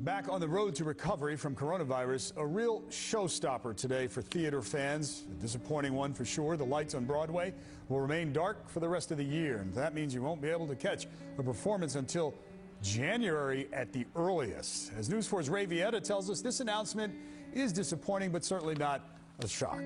Back on the road to recovery from coronavirus, a real showstopper today for theater fans. A disappointing one for sure. The lights on Broadway will remain dark for the rest of the year, and that means you won't be able to catch a performance until January at the earliest. As News 4's Ray Vieta tells us, this announcement is disappointing, but certainly not a shock.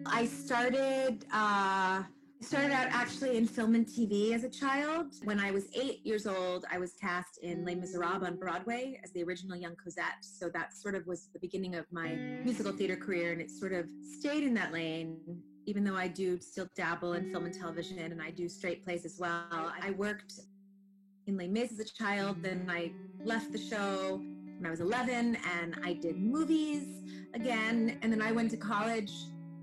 I started out actually in film and TV as a child. When I was 8 years old, I was cast in Les Miserables on Broadway as the original young Cosette. So that sort of was the beginning of my musical theater career, and it sort of stayed in that lane, even though I do still dabble in film and television, and I do straight plays as well. I worked in Les Mis as a child, then I left the show when I was 11, and I did movies again, and then I went to college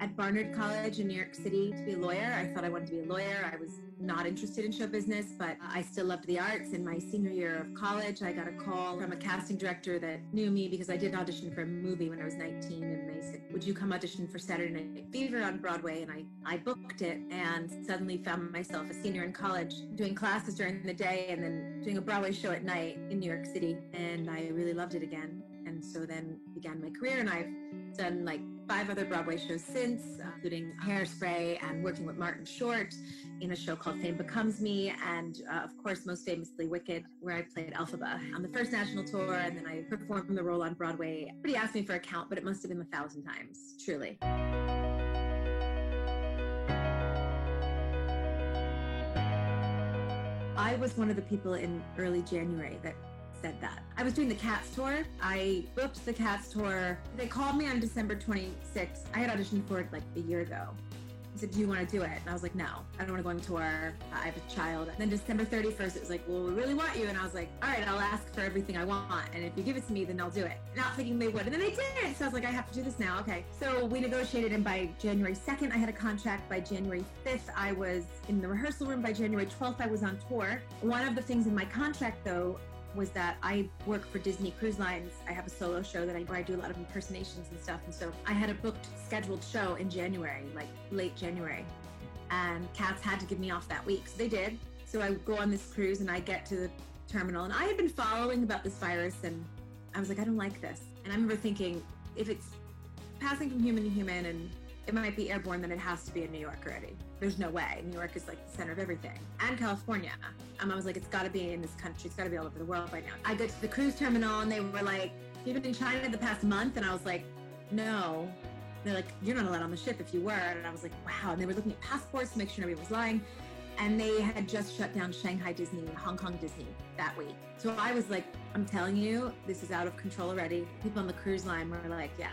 at Barnard College in New York City to be a lawyer. I thought I wanted to be a lawyer. I was not interested in show business, but I still loved the arts. In my senior year of college, I got a call from a casting director that knew me because I did audition for a movie when I was 19, and they said, would you come audition for Saturday Night Fever on Broadway? And I booked it and suddenly found myself a senior in college doing classes during the day and then doing a Broadway show at night in New York City, and I really loved it again. And so then began my career, and I've done like 5 other Broadway shows since, including Hairspray and working with Martin Short in a show called Fame Becomes Me, and of course, most famously, Wicked, where I played Elphaba on the first national tour, and then I performed the role on Broadway. Everybody asked me for a count, but it must have been 1,000 times, truly. I was one of the people in early January that said that. I was doing the Cats tour. I booked the Cats tour. They called me on December 26th. I had auditioned for it like a year ago. He said, do you want to do it? And I was like, no, I don't want to go on tour. I have a child. And then December 31st, it was like, well, we really want you. And I was like, all right, I'll ask for everything I want. And if you give it to me, then I'll do it. Not thinking they would. And then they did. So I was like, I have to do this now. Okay. So we negotiated, and by January 2nd, I had a contract. By January 5th, I was in the rehearsal room. By January 12th, I was on tour. One of the things in my contract, though, was that I work for Disney Cruise Lines. I have a solo show where I do a lot of impersonations and stuff. And so I had a booked scheduled show in January, like late January. And Cats had to give me off that week. So they did. So I go on this cruise and I get to the terminal. And I had been following about this virus, and I was like, I don't like this. And I remember thinking, if it's passing from human to human and it might be airborne, then it has to be in New York already. There's no way. New York is like the center of everything. And California. I was like, it's got to be in this country. It's got to be all over the world by now. I go to the cruise terminal, and they were like, you've been in China the past month? And I was like, no. They're like, you're not allowed on the ship if you were. And I was like, wow. And they were looking at passports to make sure nobody was lying. And they had just shut down Shanghai Disney and Hong Kong Disney that week. So I was like, I'm telling you, this is out of control already. People on the cruise line were like, yeah,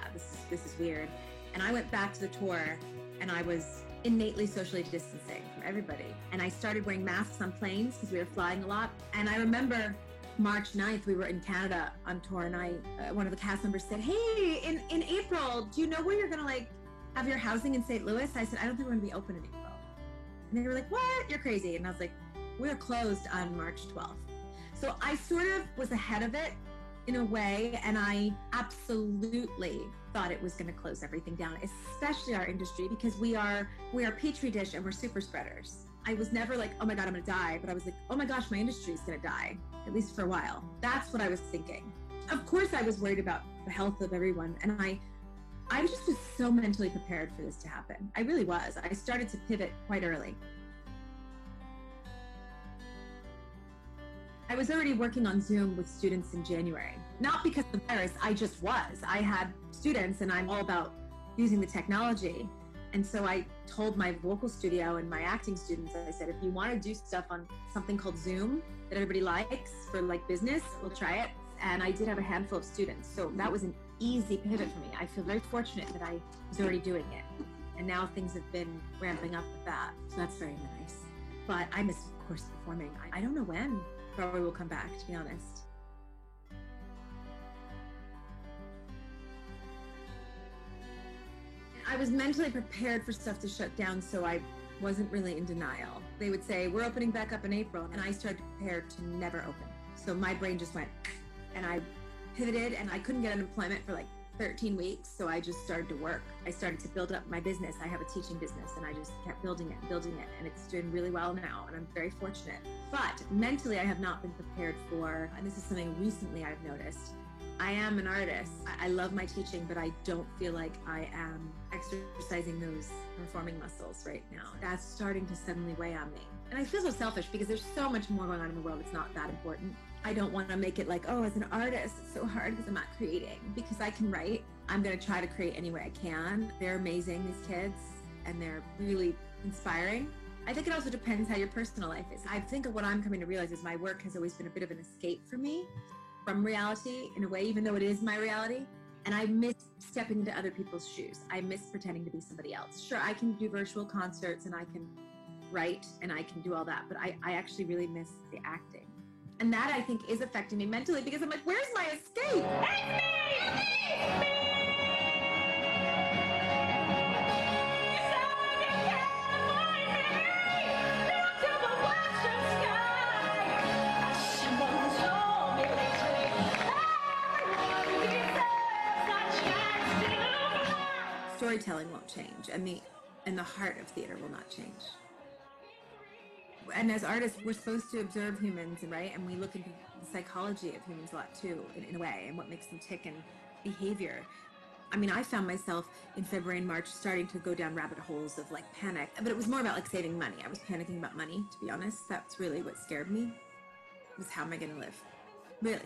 this is weird. And I went back to the tour, and I was innately socially distancing from everybody. And I started wearing masks on planes because we were flying a lot. And I remember March 9th, we were in Canada on tour, and one of the cast members said, hey, in April, do you know where you're gonna have your housing in St. Louis? I said, I don't think we're gonna be open in April. And they were like, what? You're crazy. And I was like, we're closed on March 12th. So I sort of was ahead of it in a way, and I absolutely thought it was going to close everything down, especially our industry, because we are petri dish and we're super spreaders. I was never like, oh my God, I'm going to die, but I was like, oh my gosh, my industry is going to die, at least for a while. That's what I was thinking. Of course, I was worried about the health of everyone, and I just was so mentally prepared for this to happen. I really was. I started to pivot quite early. I was already working on Zoom with students in January. Not because of the virus, I just was. I had students, and I'm all about using the technology. And so I told my vocal studio and my acting students, I said, if you want to do stuff on something called Zoom that everybody likes for like business, we'll try it. and I did have a handful of students. So that was an easy pivot for me. I feel very fortunate that I was already doing it. And now things have been ramping up with that. So that's very nice. But I miss, of course, performing. I don't know when Broadway will come back, to be honest. I was mentally prepared for stuff to shut down, so I wasn't really in denial. They would say, we're opening back up in April, and I started to prepare to never open. So my brain just went, and I pivoted, and I couldn't get unemployment for like 13 weeks, so I just started to work. I started to build up my business. I have a teaching business, and I just kept building it, and it's doing really well now, and I'm very fortunate. But mentally, I have not been prepared for, and this is something recently I've noticed, I am an artist. I love my teaching, but I don't feel like I am exercising those performing muscles right now. That's starting to suddenly weigh on me. And I feel so selfish because there's so much more going on in the world. It's not that important. I don't want to make it like, oh, as an artist, it's so hard because I'm not creating. Because I can write, I'm going to try to create any way I can. They're amazing, these kids, and they're really inspiring. I think it also depends how your personal life is. I think what I'm coming to realize is my work has always been a bit of an escape for me from reality in a way, even though it is my reality. And I miss stepping into other people's shoes. I miss pretending to be somebody else. Sure, I can do virtual concerts and I can write and I can do all that, but I actually really miss the acting. And that I think is affecting me mentally because I'm like, where's my escape? It's me! Storytelling won't change, and the heart of theater will not change. And as artists, we're supposed to observe humans, right? And we look into the psychology of humans a lot too, in a way, and what makes them tick and behavior. I mean, I found myself in February and March starting to go down rabbit holes of like panic, but it was more about like saving money. I was panicking about money, to be honest. That's really what scared me, was how am I going to live? Really.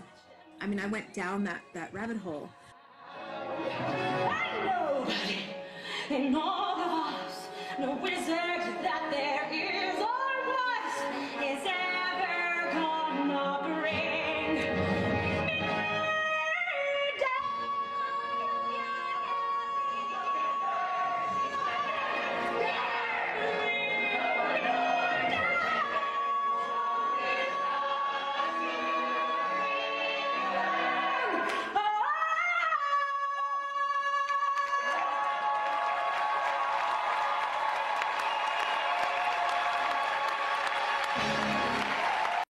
I mean, I went down that rabbit hole. In all of us, no wizard that there is or was ever gonna bring